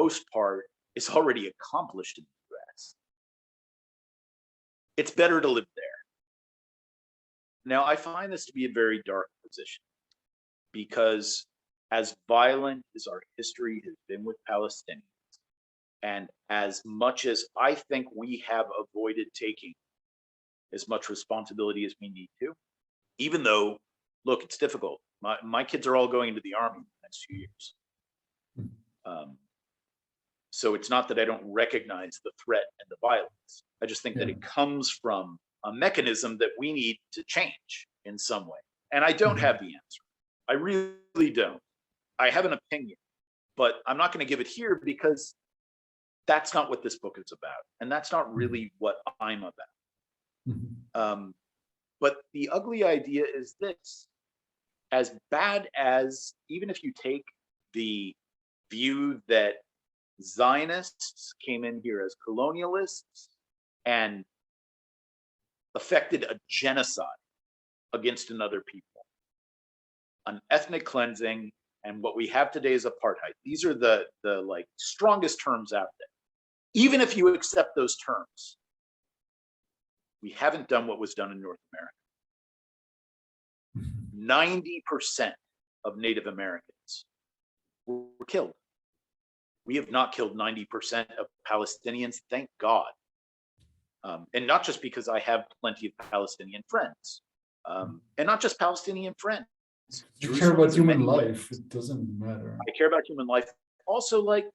most part, is already accomplished in the US. It's better to live there. Now, I find this to be a very dark position because as violent as our history has been with Palestinians, and as much as I think we have avoided taking as much responsibility as we need to, even though, look, it's difficult. My kids are all going into the army in the next few years. So it's not that I don't recognize the threat and the violence. I just think that it comes from a mechanism that we need to change in some way. And I don't have the answer. I really don't. I have an opinion, but I'm not going to give it here because that's not what this book is about. And that's not really what I'm about. But the ugly idea is this: as bad as, even if you take the view that Zionists came in here as colonialists and effected a genocide against another people, an ethnic cleansing, and what we have today is apartheid. These are the like strongest terms out there. Even if you accept those terms, we haven't done what was done in North America. 90% of Native Americans were killed. We have not killed 90% of Palestinians, thank God. And not just because I have plenty of Palestinian friends, and not just Palestinian friends. You care about human life, it doesn't matter. I care about human life. Also, like,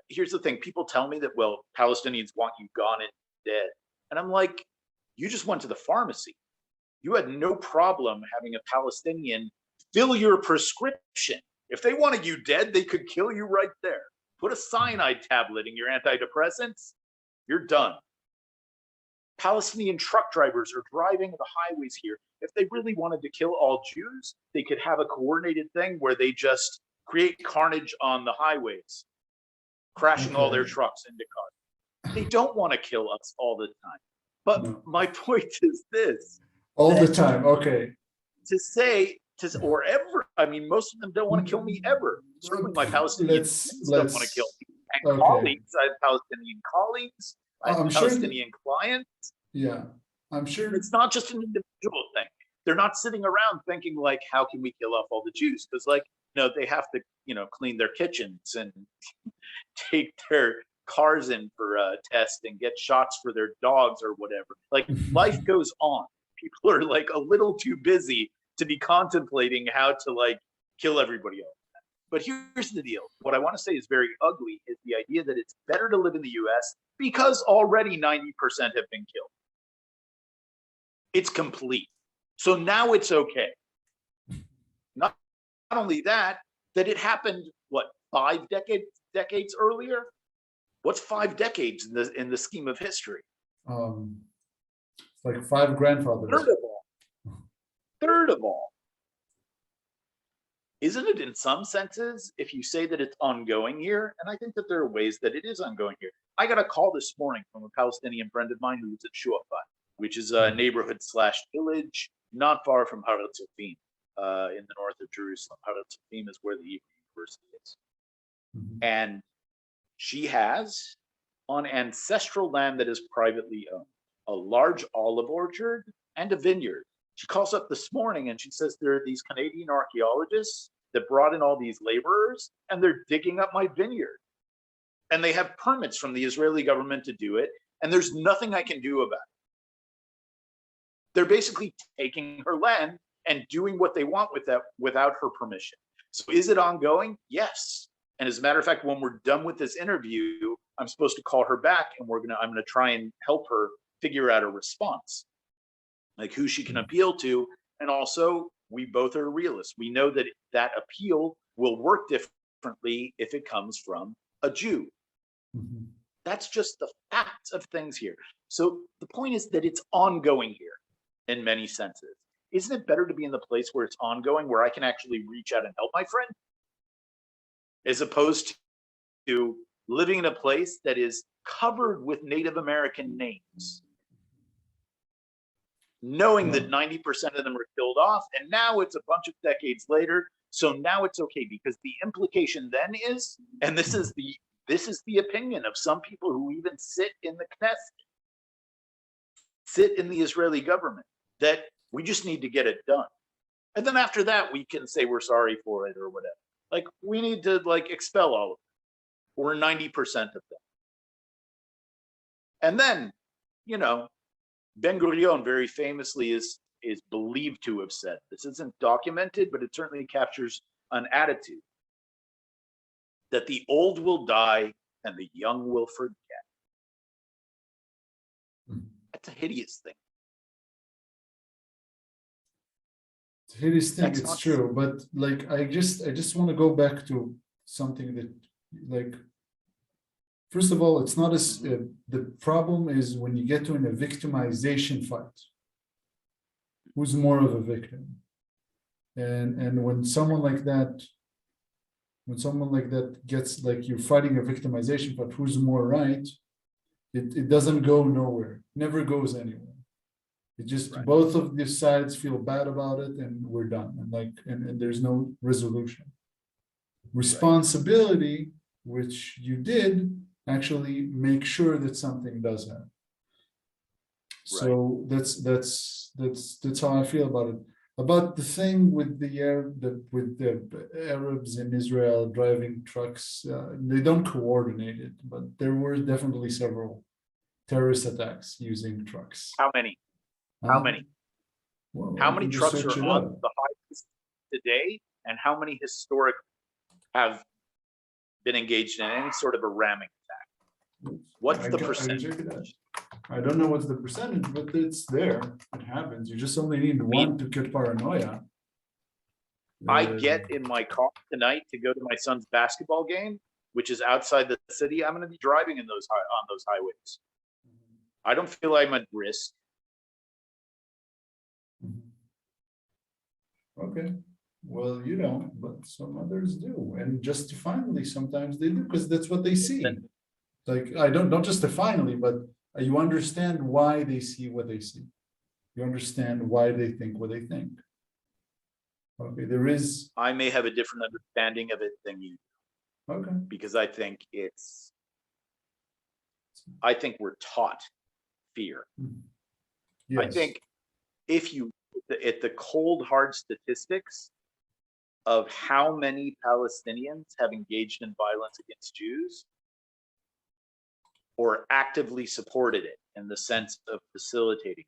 here's the thing, people tell me that, well, Palestinians want you gone and dead. And I'm like, you just went to the pharmacy. You had no problem having a Palestinian fill your prescription. If they wanted you dead, they could kill you right there. Put a cyanide tablet in your antidepressants, you're done. Palestinian truck drivers are driving the highways here. If they really wanted to kill all Jews, they could have a coordinated thing where they just create carnage on the highways, crashing all their trucks into cars. They don't want to kill us all the time. But my point is this. All the time, okay. To say, or ever, I mean, most of them don't want to kill me ever. Certainly my Palestinian friends don't want to kill me. And colleagues, I have Palestinian colleagues, I have Palestinian clients. Yeah, I'm sure. It's not just an individual thing. They're not sitting around thinking like, how can we kill off all the Jews? Because like, no, they have to, clean their kitchens and take their cars in for a test and get shots for their dogs or whatever. Like life goes on. People are like a little too busy to be contemplating how to like kill everybody else. But here's the deal. What I want to say is very ugly is the idea that it's better to live in the US because already 90% have been killed. It's complete. So now it's okay. Not only that it happened, what, 5 decades earlier? What's 5 decades in the scheme of history? Like 5 grandfathers. Third of all. Isn't it in some senses, if you say that it's ongoing here, and I think that there are ways that it is ongoing here. I got a call this morning from a Palestinian friend of mine who lives at Shuafat, which is a neighborhood/village not far from Har HaTzofim, in the north of Jerusalem. Har HaTzofim is where the university is. And she has, on ancestral land that is privately owned, a large olive orchard and a vineyard. She calls up this morning and she says there are these Canadian archaeologists that brought in all these laborers and they're digging up my vineyard. And they have permits from the Israeli government to do it. And there's nothing I can do about it. They're basically taking her land and doing what they want with that without her permission. So is it ongoing? Yes. And as a matter of fact, when we're done with this interview, I'm supposed to call her back and I'm gonna try and help her figure out a response, like who she can appeal to. And also, we both are realists. We know that that appeal will work differently if it comes from a Jew. That's just the facts of things here. So the point is that it's ongoing here in many senses. Isn't it better to be in the place where it's ongoing, where I can actually reach out and help my friend, as opposed to living in a place that is covered with Native American names, knowing that 90% of them are killed off, and now it's a bunch of decades later, so now it's okay, because the implication then is, and this is the this is the opinion of some people who even sit in the Knesset, sit in the Israeli government, that we just need to get it done. And then after that, we can say we're sorry for it or whatever. Like, we need to like expel all of them, or 90% of them. And then, you know, Ben-Gurion very famously is believed to have said, this isn't documented, but it certainly captures an attitude, that the old will die and the young will forget. That's a hideous thing. It's a hideous thing, That's it's not true, but like I just want to go back to something that, like, first of all, it's not as the problem is when you get to a victimization fight, who's more of a victim? And when someone like that gets, like, you're fighting a victimization fight, who's more right? It doesn't go nowhere, never goes anywhere. It just, Right. Both of the sides feel bad about it, and we're done. And there's no resolution. Responsibility, which you did, actually make sure that something does happen. So that's how I feel about it. About the thing with the Arabs in Israel driving trucks, they don't coordinate it, but there were definitely several terrorist attacks using trucks. How many? How many? Well, How you many can just trucks search are it on up. the highways today, and how many historic have been engaged in any sort of a ramming attack? What's the percentage? I don't know what's the percentage, but it's there. It happens. You just only need one to get paranoia. I get in my car tonight to go to my son's basketball game, which is outside the city. I'm going to be driving in on those highways. I don't feel I'm at risk. Okay. Well, you don't, but some others do, and justifiably sometimes they do, because that's what they see. Like, I don't justifiably, but you understand why they see what they see. You understand why they think what they think. Okay, there is. I may have a different understanding of it than you. Okay. Because I think we're taught fear. Yes. I think if you at the cold hard statistics of how many Palestinians have engaged in violence against Jews or actively supported it in the sense of facilitating,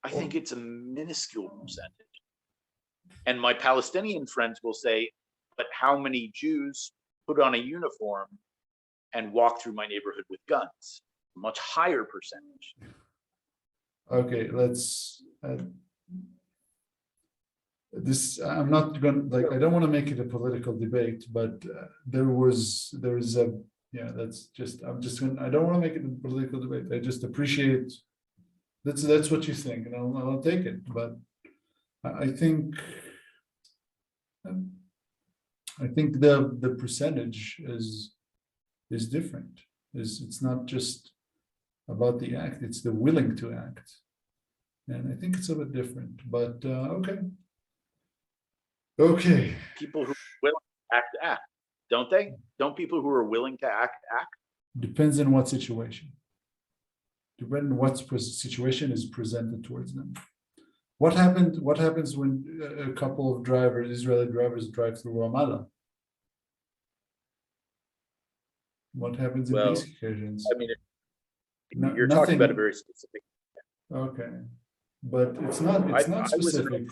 I think it's a minuscule percentage. And my Palestinian friends will say, but how many Jews put on a uniform and walk through my neighborhood with guns? A much higher percentage. Okay, let's. I'm not going to, like, I don't want to make it a political debate, but there's a, yeah, that's just, I don't want to make it a political debate. I just appreciate, that's what you think, and I'll take it. But I think the percentage is different. It's not just about the act, it's the willing to act. And I think it's a bit different, but okay. Okay. People who are willing to act, don't they? Don't people who are willing to act? Depends on what situation. Depending on what situation is presented towards them. What happens when a couple of Israeli drivers drive through Ramallah? What happens in these occasions? I mean, you're talking about a very specific. Okay, but it's not specific.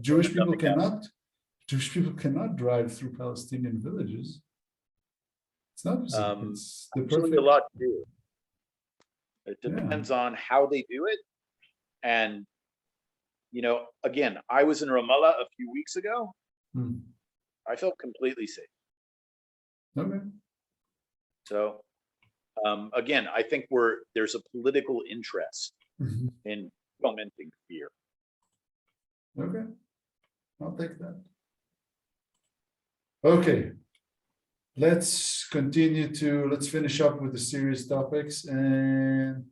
Jewish people cannot drive through Palestinian villages. It's not specific. It's the perfect. A lot to do. It depends on how they do it, and you know, again, I was in Ramallah a few weeks ago. I felt completely safe. Okay. So, again, I think there's a political interest in fomenting fear. Okay, I'll take that. Okay, let's finish up with the serious topics, and